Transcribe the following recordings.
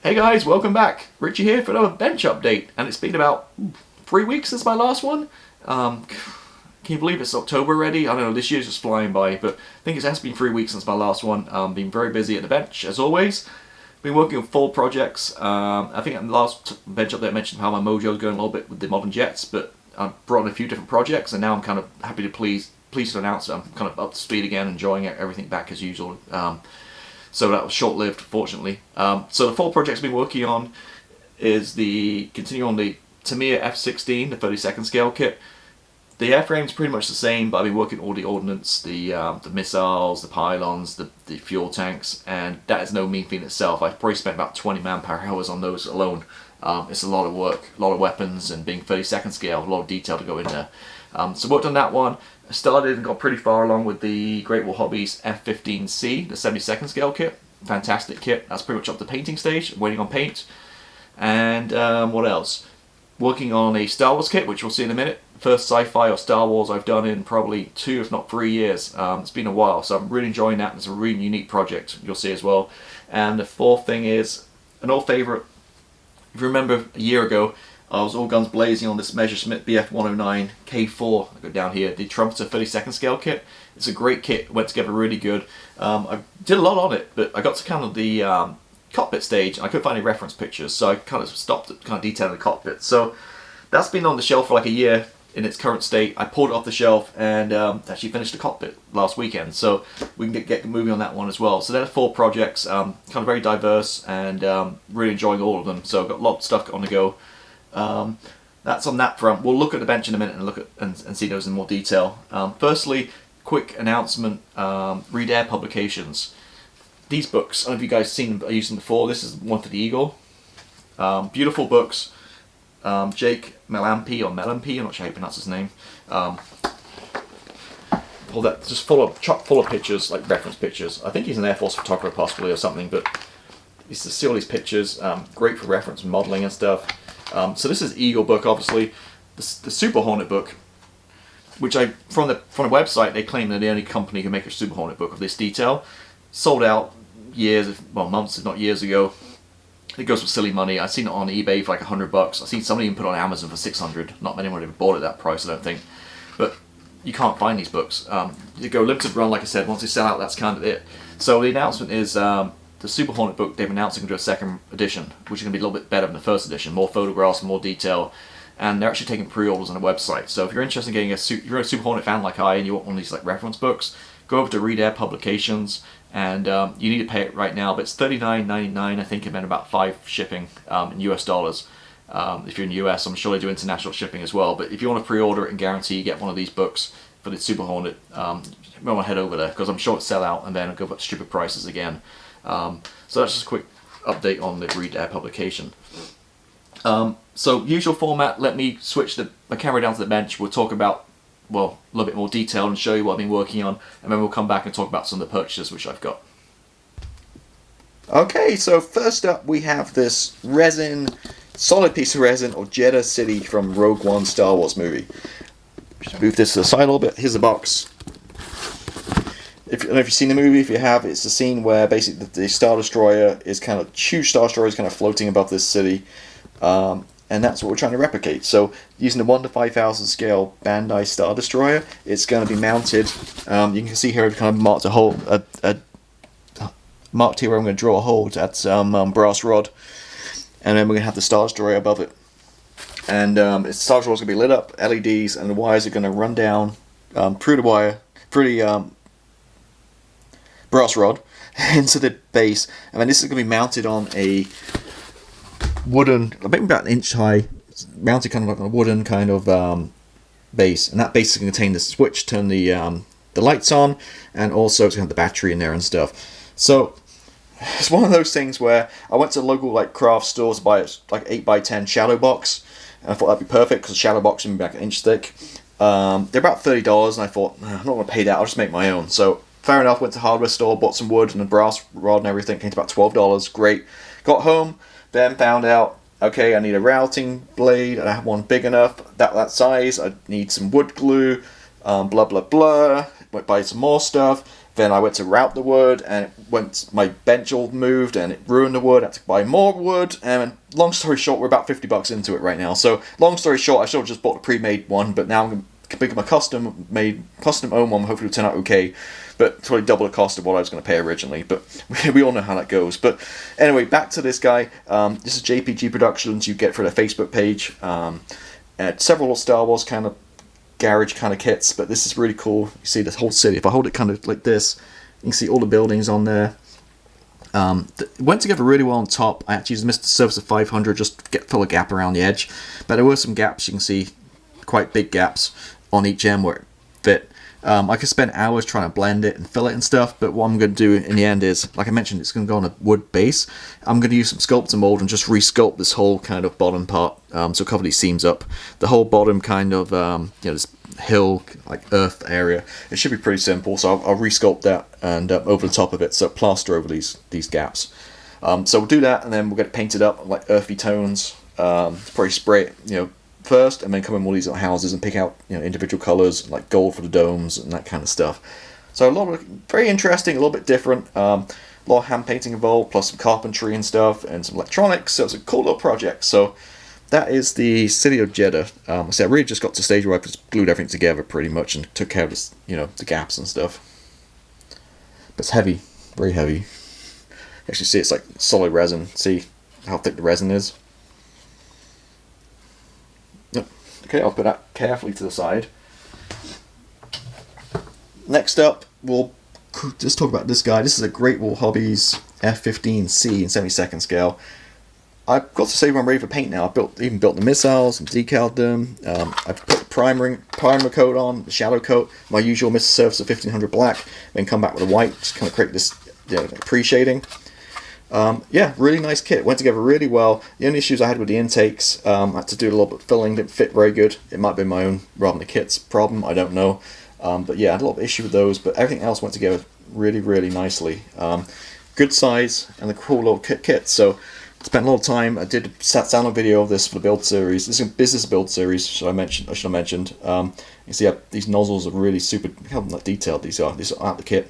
Hey guys, welcome back. Richie here for another bench update, and it's been about 3 weeks since my last one. Can you believe it's October already? I don't know, this year's just flying by, but I think it has been 3 weeks since my last one. Been very busy at the bench, as always. Been working on 4 projects. I think in the last bench update I mentioned how my mojo is going a little bit with the modern jets, but I've brought in a few different projects, and now I'm kind of happy to pleased to announce that I'm kind of up to speed again, enjoying everything back as usual. So that was short-lived, fortunately. So the 4 projects I've been working on is continuing on the Tamiya F16, the 32nd scale kit. The airframe's pretty much the same, but I've been working all the ordnance, the missiles, the pylons, the fuel tanks, and that is no mean feat in itself. I've probably spent about 20 manpower-hours on those alone. It's a lot of work, a lot of weapons, and being 32nd scale, a lot of detail to go in there. So worked on that one. I started and got pretty far along with the Great Wall Hobbies F15C, the 72nd scale kit. Fantastic kit. That's pretty much up to painting stage, waiting on paint. And what else? Working on a Star Wars kit, which we'll see in a minute. First sci-fi or Star Wars I've done in probably 2 if not 3 years. It's been a while, so I'm really enjoying that. It's a really unique project, you'll see as well. And the 4th thing is an old favourite. If you remember a year ago, I was all guns blazing on this Messerschmitt BG.109 K4. I go down here, the Trumpeter 32nd scale kit. It's a great kit, it went together really good. I did a lot on it, but I got to kind of the cockpit stage and I couldn't find any reference pictures, so I kind of stopped at kind of detailing the cockpit. So that's been on the shelf for like a year in its current state. I pulled it off the shelf and actually finished the cockpit last weekend, so we can get moving on that one as well. So there are 4 projects, kind of very diverse, and really enjoying all of them. So I've got a lot of stuff on the go. That's on that front. We'll look at the bench in a minute and look at and see those in more detail. Firstly, quick announcement: Read Air Publications. These books, I don't know if you guys seen them. I used them before. This is one for the Eagle. Beautiful books. Jake Melampi or Melampi, I'm not sure how you pronounce his name. Pull that, just chock full of pictures, like reference pictures. I think he's an Air Force photographer possibly or something, but you see all these pictures. Great for reference modeling and stuff. So this is Eagle book, obviously. The Super Hornet book, which from the website they claim they're the only company who can make a Super Hornet book of this detail. Sold out months if not years ago. It goes for silly money. I've seen it on eBay for like $100. I've seen somebody even put it on Amazon for 600. Not many would have bought it at that price, I don't think. But you can't find these books. You go limited run, like I said. Once they sell out, that's kind of it. So the announcement is the Super Hornet book. They've announced they're going to do a 2nd edition, which is going to be a little bit better than the 1st edition. More photographs, more detail, and they're actually taking pre-orders on the website. So if you're interested in getting if you're a Super Hornet fan like I, and you want one of these like reference books, go over to Read Air Publications. And you need to pay it right now, but it's $39.99, I think, and then about $5 shipping in US dollars. If you're in the US, I'm sure they do international shipping as well. But if you want to pre-order it and guarantee you get one of these books for the Super Hornet, you might want to head over there, because I'm sure it'll sell out and then it'll go up to stupid prices again. So that's just a quick update on the Read Air publication. So usual format, let me switch my camera down to the bench. We'll talk about, well, a little bit more detail and show you what I've been working on, and then we'll come back and talk about some of the purchases which I've got. Okay, so first up we have this solid piece of resin, or Jedha City from Rogue One Star Wars movie. Just move this to the side a little bit. Here's the box. I don't know if you've seen the movie. If you have, it's the scene where basically the Star Destroyer is huge Star Destroyer is kind of floating above this city. And that's what we're trying to replicate. So using the 1 to 5,000 scale Bandai Star Destroyer, it's going to be mounted. You can see here I've kind of marked a hole, marked here where I'm going to draw a hole to add some brass rod, and then we're going to have the Star Destroyer above it. And the Star Destroyer is going to be lit up, LEDs, and the wires are going to run down through the brass rod into the base, and then this is going to be mounted on a wooden, maybe about 1 inch high, mounted kind of like a wooden kind of base, and that base is going to contain the switch, turn the lights on, and also it's going to have the battery in there and stuff. So it's one of those things where I went to local like craft stores to buy a like 8x10 shadow box, and I thought that'd be perfect because the shadow box would be like 1 inch thick. They're about $30, and I thought, I'm not going to pay that, I'll just make my own. So fair enough, went to the hardware store, bought some wood and a brass rod and everything, came to about $12, great. Got home, then found out, okay, I need a routing blade, and I have one big enough, that size, I need some wood glue, blah blah blah, went buy some more stuff, Then I went to route the wood, and my bench all moved, and it ruined the wood. I had to buy more wood, and long story short, we're about $50 into it right now. So long story short, I should have just bought the pre-made one, but now I'm going to pick up a custom-owned one. Hopefully it'll turn out okay, but it's probably double the cost of what I was going to pay originally. But we all know how that goes. But anyway, back to this guy. This is JPG Productions. You get for their Facebook page. Several Star Wars kind of garage kind of kits, but this is really cool. You see this whole city. If I hold it kind of like this, you can see all the buildings on there. It went together really well on top. I actually used Mr. Surface of 500 just to fill a gap around the edge, but there were some gaps. You can see quite big gaps on each end where it fit. I could spend hours trying to blend it and fill it and stuff, but what I'm going to do in the end is, like I mentioned, it's going to go on a wood base. I'm going to use some sculptor mold and just resculpt this whole kind of bottom part, so cover these seams up. The whole bottom kind of, this hill, like earth area. It should be pretty simple, so I'll resculpt that and over the top of it, so plaster over these gaps. So we'll do that, and then we'll get it painted up like earthy tones. Probably spray it, first, and then come in all these little houses and pick out individual colors like gold for the domes and that kind of stuff. So a lot of very interesting, a little bit different. A lot of hand painting involved, plus some carpentry and stuff, and some electronics. So it's a cool little project. So that is the city of Jedha. I really just got to the stage where I just glued everything together pretty much and took care of this, the gaps and stuff. But it's heavy, very heavy. You actually see it's like solid resin. See how thick the resin is. Okay, I'll put that carefully to the side. Next up, we'll just talk about this guy. This is a Great Wall Hobbies F15C in 72nd scale. I've got to say I'm ready for paint now. I even built the missiles and decaled them. I've put the primer coat on, the shadow coat, my usual Mr. Surface of 1500 black, then come back with a white, just kind of create this pre-shading. Really nice kit. Went together really well. The only issues I had with the intakes, I had to do a little bit of filling, didn't fit very good. It might have been my own rather than the kit's problem, I don't know. But yeah, I had a lot of issue with those, but everything else went together really, really nicely. Good size and a cool little kit. So spent a lot of time. I sat down a video of this for the build series. This is a business build series, I should have mentioned. You see these nozzles are really super detailed. These are out the kit.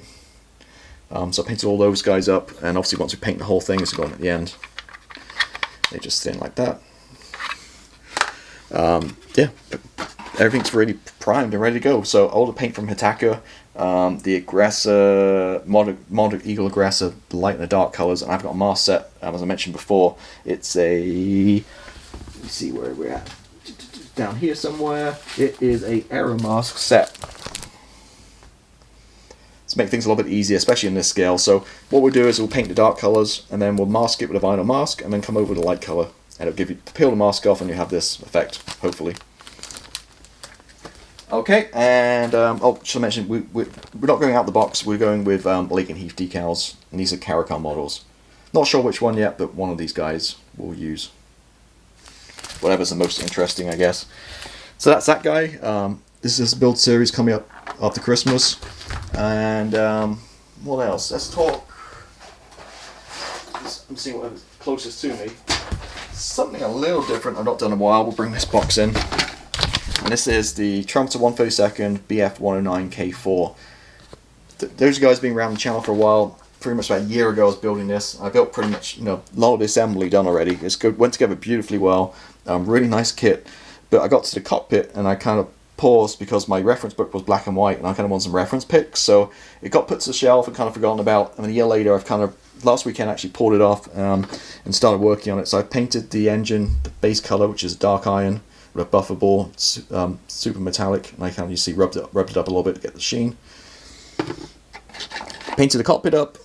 So I painted all those guys up, and obviously once we paint the whole thing, it's going at the end. They just thin like that. Everything's really primed and ready to go. So all the paint from Hitaka, the Aggressor, Mod Eagle Aggressor, the light and the dark colors, and I've got a mask set, as I mentioned before. It's a, let me see where we're at, down here somewhere. It is a Aero mask set. To make things a little bit easier, especially in this scale. So what we'll do is we'll paint the dark colours, and then we'll mask it with a vinyl mask, and then come over with a light colour, and it'll give you, peel the mask off, and you have this effect, hopefully. Okay, and should I mention, we're not going out the box, we're going with Lake and Heath decals, and these are Caracal models. Not sure which one yet, but one of these guys we'll use. Whatever's the most interesting, I guess. So that's that guy. This is a build series coming up after Christmas. And what else? Let's talk. I'm seeing whatever's closest to me. Something a little different I've not done in a while. We'll bring this box in. And this is the Trumpeter 132nd BG.109 K4. Those guys have been around the channel for a while. Pretty much about a year ago I was building this. I built pretty much, a lot of the assembly done already. It's good, went together beautifully well. Really nice kit. But I got to the cockpit and I kind of paused because my reference book was black and white and I kind of wanted some reference pics. So it got put to the shelf and kind of forgotten about. And a year later last weekend I actually pulled it off and started working on it. So I painted the engine, the base colour, which is dark iron, with a buffer bore, super metallic. And I kind of, you see, rubbed it up a little bit to get the sheen. Painted the cockpit up.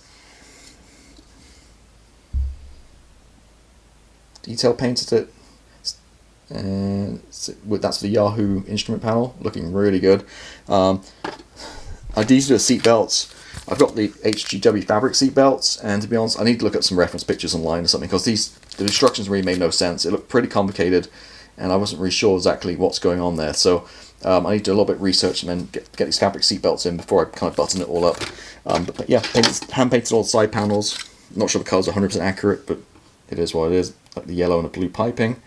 Detail painted it. And that's the Yahoo instrument panel, looking really good. These are the seat belts. I've got the HGW fabric seat belts, and to be honest, I need to look at some reference pictures online or something, because the instructions really made no sense. It looked pretty complicated, and I wasn't really sure exactly what's going on there. So I need to do a little bit of research and then get these fabric seat belts in before I kind of button it all up. But yeah, hand painted all the side panels. Not sure the colours are 100% accurate, but it is what it is. Like the yellow and the blue piping.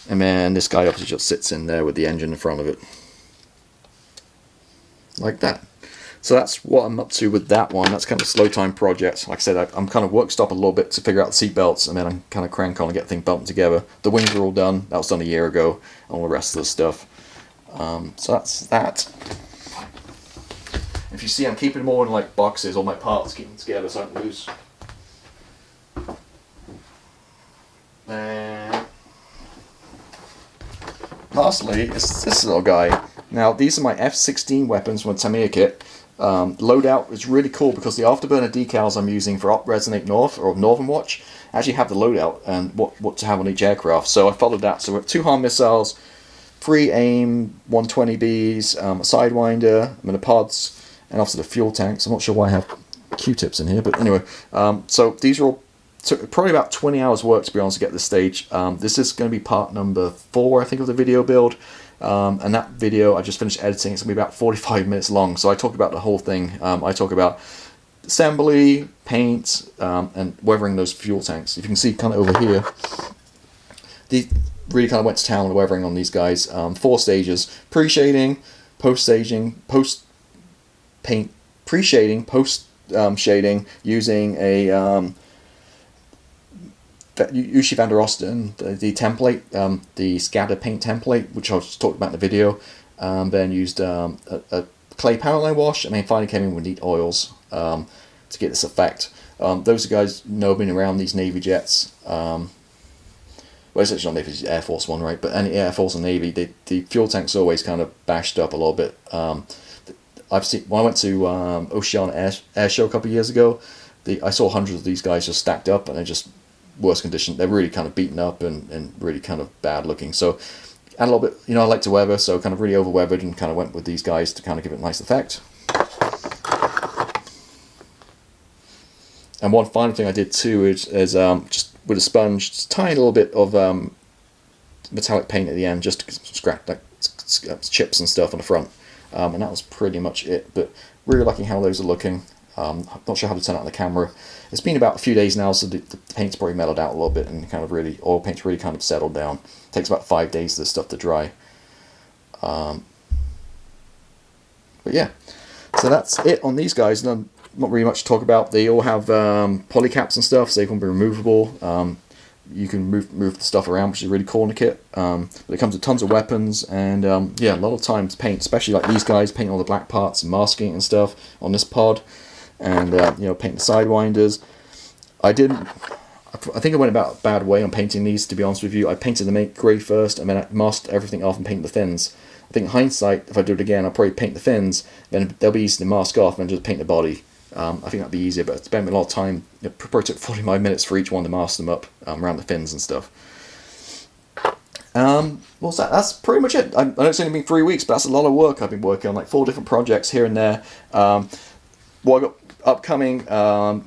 And then this guy obviously just sits in there with the engine in front of it. Like that. So that's what I'm up to with that one. That's kind of a slow time project. Like I said, I'm kind of work stop a little bit to figure out the seat belts, and then I'm kind of crank on and get things bumped together. The wings are all done. That was done a year ago. And all the rest of the stuff. So that's that. If you see, I'm keeping them all in like boxes, all my parts, keeping them together so I don't lose. And lastly, it's this little guy. Now, these are my F16 Weapons from the Tamiya kit. Loadout is really cool because the afterburner decals I'm using for Op Resonate North or Northern Watch actually have the loadout and what to have on each aircraft. So I followed that. So we have 2 HARM missiles, 3 AIM 120Bs, a Sidewinder, monopods, and also the fuel tanks. I'm not sure why I have Q-tips in here, but anyway. So these are all took probably about 20 hours work to be honest to get this stage. This is going to be part number 4, I think, of the video build. And that video I just finished editing. It's going to be about 45 minutes long. So I talk about the whole thing. I talk about assembly, paint, and weathering those fuel tanks. If you can see kind of over here, the really kind of went to town with weathering on these guys. 4 stages: pre-shading, post-staging, post-paint, pre-shading, post-shading, using a Ushi van der Osten, the template, the scatter paint template, which I just talked about in the video. Then used a clay panel line wash, and then finally came in with neat oils to get this effect. Those guys know been around these Navy jets. Well, it's actually not Navy, it's Air Force One, right? But any Air Force and Navy, the fuel tank's always kind of bashed up a little bit. I've seen when I went to Oceana Air Show a couple of years ago. I saw hundreds of these guys just stacked up, and they're just worse condition. They're really kind of beaten up and really kind of bad looking. So, and a little bit, I like to weather, so kind of really over weathered and kind of went with these guys to kind of give it a nice effect. And one final thing I did too is just with a sponge, just tiny little bit of metallic paint at the end, just to scratch like chips and stuff on the front. And that was pretty much it. But really liking how those are looking. Not sure how to turn out on the camera. It's been about a few days now, so the paint's probably mellowed out a little bit, and kind of really oil paint's really kind of settled down. It takes about 5 days for this stuff to dry. But yeah, so that's it on these guys. Not really much to talk about. They all have poly caps and stuff, so they can be removable. You can move the stuff around, which is really cool in the kit. But it comes with tons of weapons, and yeah, a lot of time to paint, especially like these guys, painting all the black parts and masking it and stuff on this pod. And paint the sidewinders. I think I went about a bad way on painting these, to be honest with you. I painted the main grey first, and then I masked everything off and painted the fins. I think in hindsight, if I do it again, I'll probably paint the fins, then they'll be easy to mask off and just paint the body. I think that'd be easier, but it spent a lot of time. It probably took 45 minutes for each one to mask them up around the fins and stuff. What's that? That's pretty much it. I know it's only been 3 weeks, but that's a lot of work I've been working on, like 4 different projects here and there. What I got upcoming,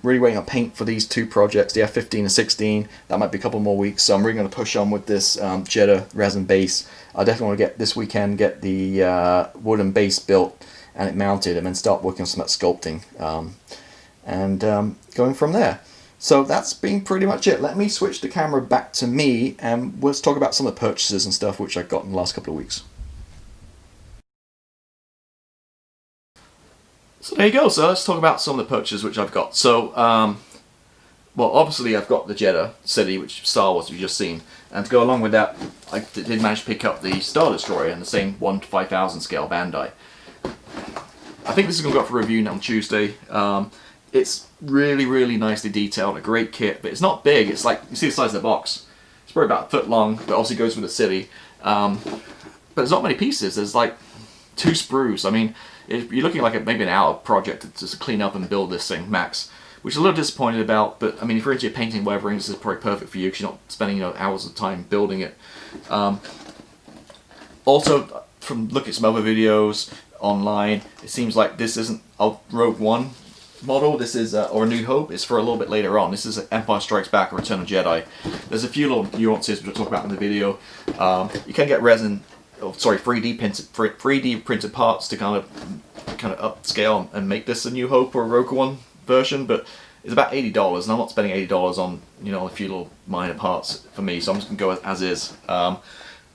really waiting on paint for these 2 projects, the F15 and 16. That might be a couple more weeks, so I'm really going to push on with this Jedha resin base. I definitely want to get this weekend, get the wooden base built and it mounted, and then start working on some of that sculpting, and going from there. So that's been pretty much it. Let me switch the camera back to me, and let's talk about some of the purchases and stuff which I got in the last couple of weeks. So there you go. So let's talk about some of the purchases which I've got. So, well, obviously I've got the Jedha City, which Star Wars you've just seen, and to go along with that, I did manage to pick up the Star Destroyer in the same 1:5000 scale Bandai. I think this is going to go up for review on Tuesday. It's really, really nicely detailed, a great kit, but it's not big. It's like, you see the size of the box. It's probably about a foot long, but obviously goes with the City. But there's not many pieces. There's like 2 sprues. I mean, you're looking like maybe an hour project to just clean up and build this thing max, which I'm a little disappointed about. But I mean, if you're into painting weathering, this is probably perfect for you because you're not spending hours of time building it. Also, from looking at some other videos online, it seems like this isn't a Rogue One model. This is or a New Hope. It's for a little bit later on. This is Empire Strikes Back or Return of Jedi. There's a few little nuances which we'll talk about in the video. You can get 3D printed parts to kind of upscale and make this a New Hope or a Rogue One version, but it's about $80, and I'm not spending $80 on a few little minor parts for me, so I'm just gonna go as is.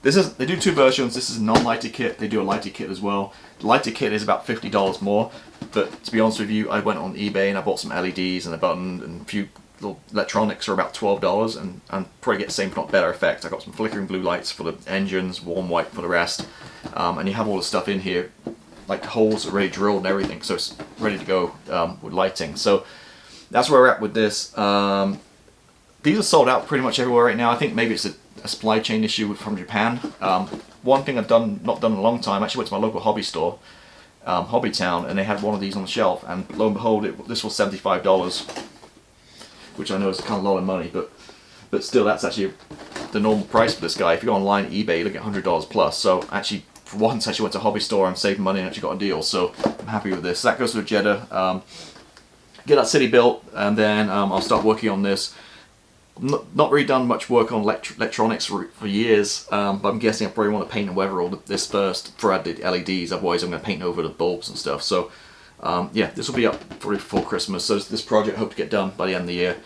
They do two versions. This is a non-lighter kit. They do a lighter kit as well. The lighter kit is about $50 more, but to be honest with you, I went on eBay and I bought some LEDs and a button and a few little electronics for about $12, and probably get the same if not better effect. I got some flickering blue lights for the engines, warm white for the rest, and you have all the stuff in here, like the holes are already drilled and everything, so it's ready to go with lighting. So that's where we're at with this. These are sold out pretty much everywhere right now. I think maybe it's a supply chain issue from Japan. One thing I've not done in a long time, I actually went to my local hobby store, Hobby Town, and they had one of these on the shelf, and lo and behold, this was $75, which I know is kind of a lot of money, but still, that's actually the normal price for this guy. If you go online at eBay, you look at $100 plus. So actually, for once, I actually went to a hobby store and saved money and actually got a deal. So I'm happy with this. That goes to a Jedha. Get that city built, and then I'll start working on this. Not really done much work on electronics for years, but I'm guessing I probably want to paint and weather all this first before I add the LEDs. Otherwise, I'm going to paint over the bulbs and stuff. So yeah, this will be up probably before Christmas. So this project I hope to get done by the end of the year,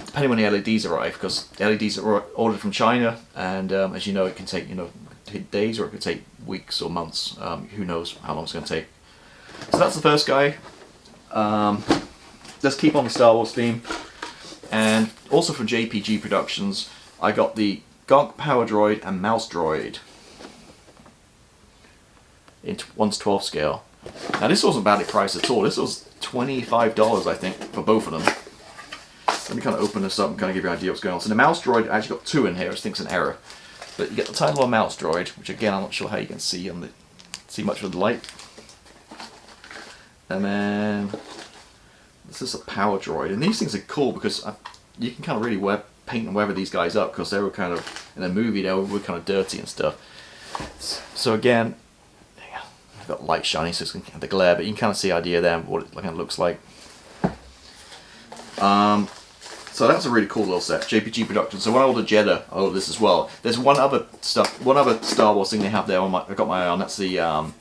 depending when the LEDs arrive, because the LEDs are ordered from China, and as you know, it can take days or it could take weeks or months. Who knows how long it's going to take. So that's the first guy. Let's keep on the Star Wars theme. And also from JPG Productions, I got the Gonk Power Droid and Mouse Droid in 1:12 scale. Now this wasn't badly priced at all. This was $25, I think, for both of them. Let me kind of open this up and kind of give you an idea what's going on. So the Mouse Droid, I actually got two in here, which I think is an error. But you get the tiny little Mouse Droid, which again I'm not sure how you can see much of the light. And then this is a Power Droid, and these things are cool because you can kind of really paint and weather these guys up, because they were kind of, in a movie, they were kind of dirty and stuff. So again, I've got light shining, so it's going to have the glare, but you can kind of see the idea there of what it kind of looks like. So that's a really cool little set, JPG Productions. So when I ordered Jedha, I ordered this as well. There's one other Star Wars thing they have there. I got my eye on. That's the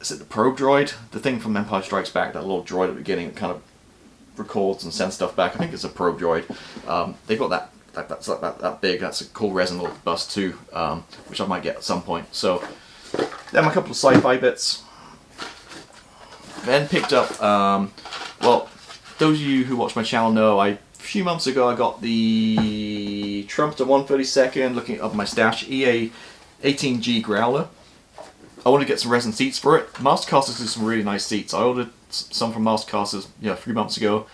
is it the probe droid? The thing from Empire Strikes Back, that little droid at the beginning that kind of records and sends stuff back. I think it's a probe droid. They've got that's like that big. That's a cool resin little bust too, which I might get at some point. So then a couple of sci-fi bits. Then picked up, well, those of you who watch my channel know a few months ago I got the Trumpeter 132nd, looking up my stash, EA 18G Growler. I wanted to get some resin seats for it. Mastercasters do some really nice seats. I ordered some from Mastercasters, a few months ago.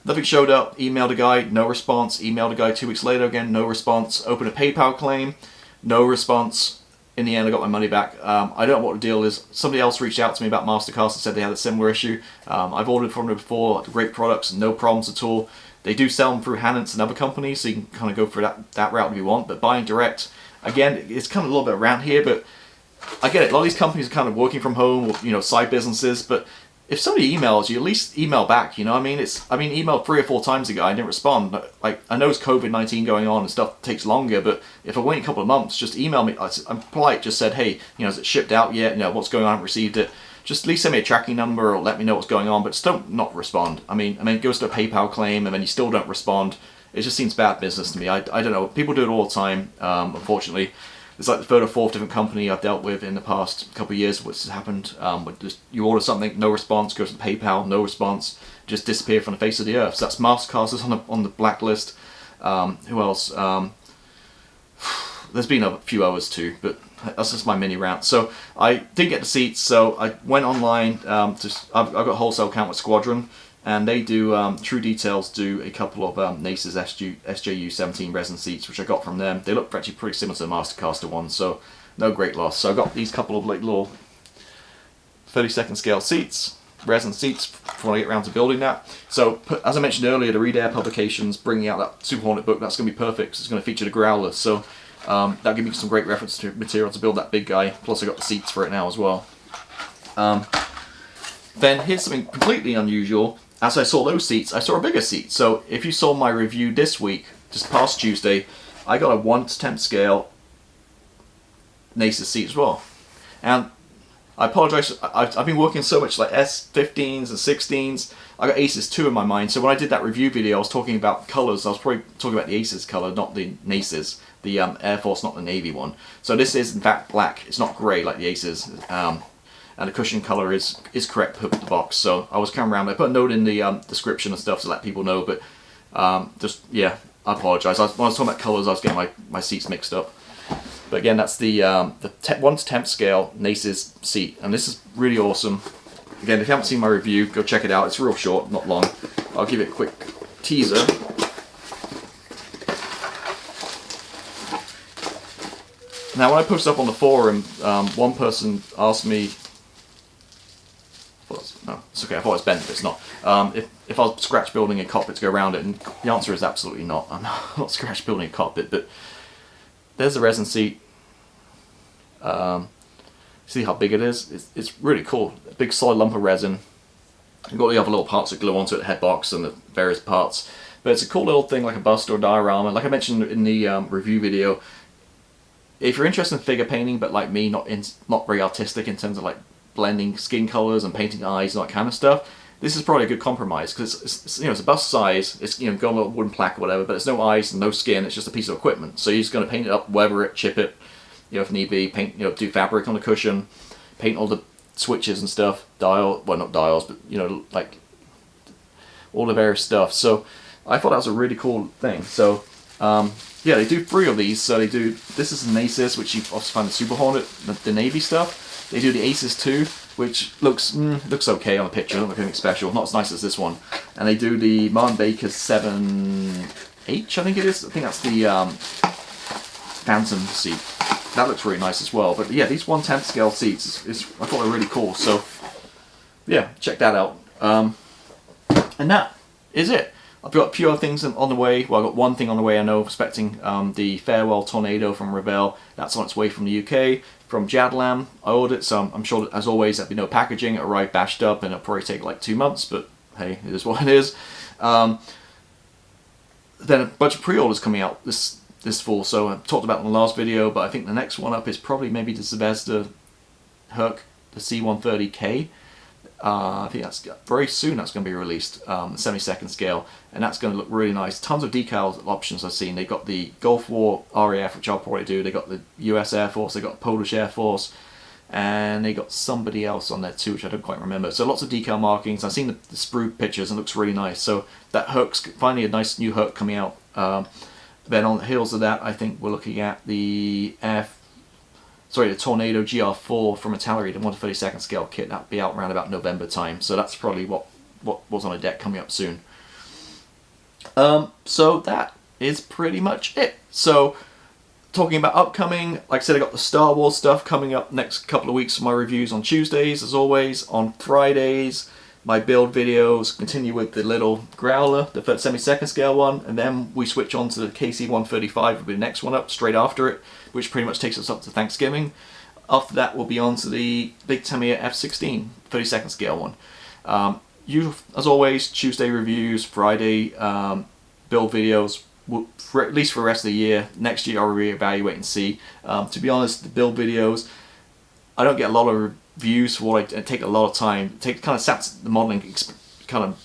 Nothing showed up. Emailed a guy, no response. Emailed a guy 2 weeks later again, no response. Opened a PayPal claim, no response. In the end, I got my money back. I don't know what the deal is. Somebody else reached out to me about Mastercast and said they had a similar issue. I've ordered from them before, great products, no problems at all. They do sell them through Hannants and other companies, so you can kind of go for that route if you want. But buying direct, again, it's kind of a little bit around here, but I get it. A lot of these companies are kind of working from home, or, side businesses. But if somebody emails you, at least email back. You know, I emailed 3 or 4 times ago. I didn't respond. Like, I know it's COVID-19 going on and stuff takes longer. But if I wait a couple of months, just email me. I'm polite. Just said, hey, is it shipped out yet? What's going on? I haven't received it. Just at least send me a tracking number or let me know what's going on. But just don't not respond. It goes to a PayPal claim and then you still don't respond. It just seems bad business to me. I don't know. People do it all the time. Unfortunately. It's like the third or fourth different company I've dealt with in the past couple of years which has happened. You order something, no response, goes to PayPal, no response, just disappear from the face of the earth. So that's Mastercasters on the blacklist. Who else? There's been a few others too, but that's just my mini rant. So I didn't get the seats, so I went online. I've got a wholesale account with Squadron, and they do, True Details do a couple of NACE's SJU 17 resin seats, which I got from them. They look actually pretty similar to the Mastercaster ones, so no great loss. So I got these couple of little 32nd scale seats, resin seats, when I get around to building that. So, as I mentioned earlier, the Read Air Publications bringing out that Super Hornet book, that's going to be perfect, because it's going to feature the Growler. So that'll give me some great reference to material to build that big guy, plus I got the seats for it now as well. Then here's something completely unusual. As I saw those seats, I saw a bigger seat. So if you saw my review this week, just past Tuesday, I got a 1/10 scale NACE's seat as well. And I apologize. I've been working so much like S15s and 16s. I got Aces 2 in my mind. So when I did that review video, I was talking about colors. I was probably talking about the Aces color, not the Aces. The Air Force, not the Navy one. So this is in fact black. It's not grey like the Aces. And the cushion color is correct per the box. So I was coming around. I put a note in the description and stuff to let people know. But just yeah, I apologize. When I was talking about colors, I was getting my seats mixed up. But again, that's the 1 to 10th scale Aces seat, and this is really awesome. Again, if you haven't seen my review, go check it out. It's real short, not long. I'll give it a quick teaser. Now, when I posted up on the forum, one person asked me, no, it's okay, I thought it was bent, but it's not. If I was scratch building a cockpit to go around it, and the answer is absolutely not. I'm not scratch building a cockpit, but there's the resin seat. See how big it is? It's really cool. A big solid lump of resin. You've got the other little parts that glue onto it, the head box and the various parts. But it's a cool little thing, like a bust or a diorama. Like I mentioned in the review video, if you're interested in figure painting, but like me, not very artistic in terms of like blending skin colors and painting eyes and that kind of stuff, this is probably a good compromise, because it's it's a bust size. It's got a little wooden plaque or whatever, but it's no eyes and no skin. It's just a piece of equipment. So you're just going to paint it up, weather it, chip it, if need be, paint, do fabric on the cushion, paint all the switches and stuff, well, not dials, but like all the various stuff. So I thought that was a really cool thing. So yeah, they do 3 of these. So they do, this is an Aces, which you also find the Super Hornet, the Navy stuff. They do the Aces 2, which looks okay on the picture, doesn't look anything special, not as nice as this one. And they do the Martin Baker's 7H, I think it is. I think that's the Phantom seat. That looks really nice as well. But yeah, these 1/10 scale seats, I thought they were really cool. So yeah, check that out. And that is it. I've got a few other things on the way. Well, I've got one thing on the way I know, expecting the Farewell Tornado from Revell. That's on its way from the UK. From Jedha, I ordered it, so I'm sure, as always, there'll be no packaging. It arrived bashed up, and it'll probably take like 2 months, but hey, it is what it is. Then a bunch of pre-orders coming out this fall, so I talked about it in the last video, but I think the next one up is probably maybe the Zvezda Herc, the C130 K. I think that's very soon. That's going to be released, 72nd scale, and that's going to look really nice. Tons of decal options I've seen. They got the Gulf War RAF, which I'll probably do. They got the US Air Force. They got Polish Air Force, and they got somebody else on there too, which I don't quite remember. So lots of decal markings. I've seen the sprue pictures and it looks really nice. So that Herc's finally a nice new Herc coming out. Then on the heels of that, I think we're looking at the Tornado GR4 from Italy, the 1/32nd scale kit. That'll be out around about November time. So that's probably what was on a deck coming up soon. So that is pretty much it. So talking about upcoming, like I said, I got the Star Wars stuff coming up next couple of weeks for my reviews on Tuesdays, as always. On Fridays, my build videos continue with the little Growler, the 72nd scale one, and then we switch on to the KC-135, will be the next one up straight after it, which pretty much takes us up to Thanksgiving. After that, we'll be on to the big Tamiya F16 32nd scale one. Usual, as always, Tuesday reviews, Friday build videos, for at least for the rest of the year. Next year I'll reevaluate and see. To be honest, the build videos, I don't get a lot of reviews for what I take a lot of time. It kind of saps the modeling kind of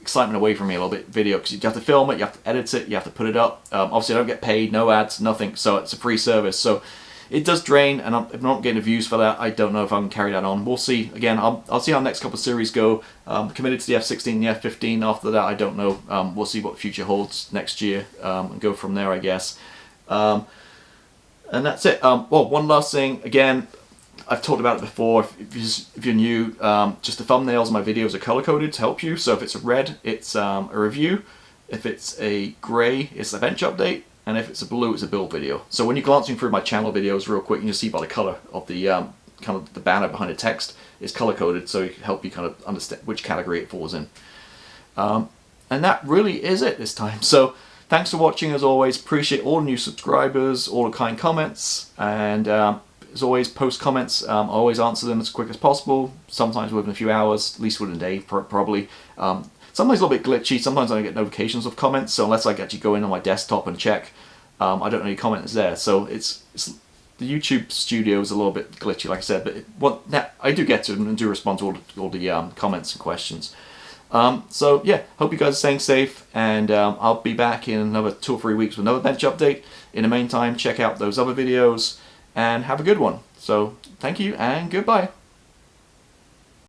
excitement away from me a little bit, video, because you have to film it, you have to edit it, you have to put it up. Obviously I don't get paid, no ads, nothing, so it's a free service. So it does drain, and if I'm not getting the views for that, I don't know if I can carry that on. We'll see. Again, I'll see how the next couple of series go. Committed to the F16 and the F15. After that, I don't know. We'll see what the future holds next year, and go from there, I guess. And that's it. Well, one last thing. Again, I've talked about it before. If you're new, just the thumbnails of my videos are color-coded to help you. So if it's a red, it's a review. If it's a grey, it's a bench update. And if it's a blue, it's a build video. So when you're glancing through my channel videos real quick, you can see by the color of the kind of the banner behind the text is color-coded, so it can help you kind of understand which category it falls in. And that really is it this time. So thanks for watching, as always. Appreciate all the new subscribers, all the kind comments, and as always, post comments. I always answer them as quick as possible, sometimes within a few hours, at least within a day, probably. Sometimes a little bit glitchy, sometimes I don't get notifications of comments, so unless I actually go in on my desktop and check, I don't know any comment is there. So it's the YouTube studio is a little bit glitchy, like I said, but I do get to them and do respond to all the comments and questions. So yeah, hope you guys are staying safe, and I'll be back in another 2 or 3 weeks with another bench update. In the meantime, check out those other videos and have a good one. So thank you and goodbye.